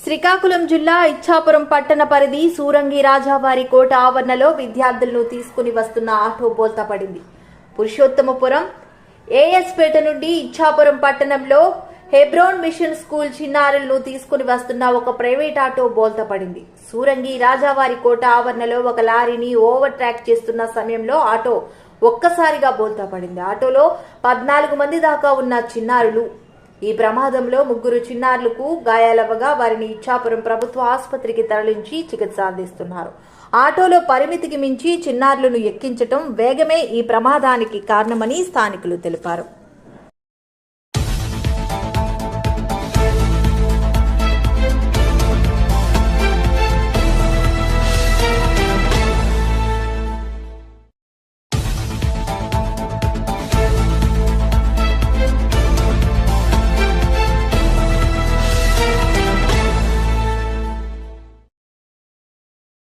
శ్రీకాకుళం జిల్లా ఇచ్చాపురం పట్టణ పరిధి సూరంగి రాజావారి కోట ఆవరణలో విద్యార్థులను తీసుకుని వస్తున్న ఆటో బోల్తా పడింది. పురుషోత్తమపురం ఏఎస్పేట నుండి ఇచ్చాపురం పట్టణంలో హెబ్రోన్ మిషన్ స్కూల్ చిన్నారులను తీసుకుని వస్తున్న ఒక ప్రైవేట్ ఆటో బోల్తా పడింది. సూరంగి రాజావారి కోట ఆవరణలో ఒక లారీని ఓవర్ ట్రాక్ చేస్తున్న సమయంలో ఆటో ఒక్కసారిగా బోల్తా పడింది. ఆటోలో 14 మంది దాకా ఉన్న చిన్నారులు. ఈ ప్రమాదంలో 3 చిన్నారులకు గాయాలవ్వగా వారిని ఇచ్చాపురం ప్రభుత్వ ఆసుపత్రికి తరలించి చికిత్స అందిస్తున్నారు. ఆటోలో పరిమితికి మించి చిన్నారులను ఎక్కించటం, వేగమే ఈ ప్రమాదానికి కారణమని స్థానికులు తెలిపారు.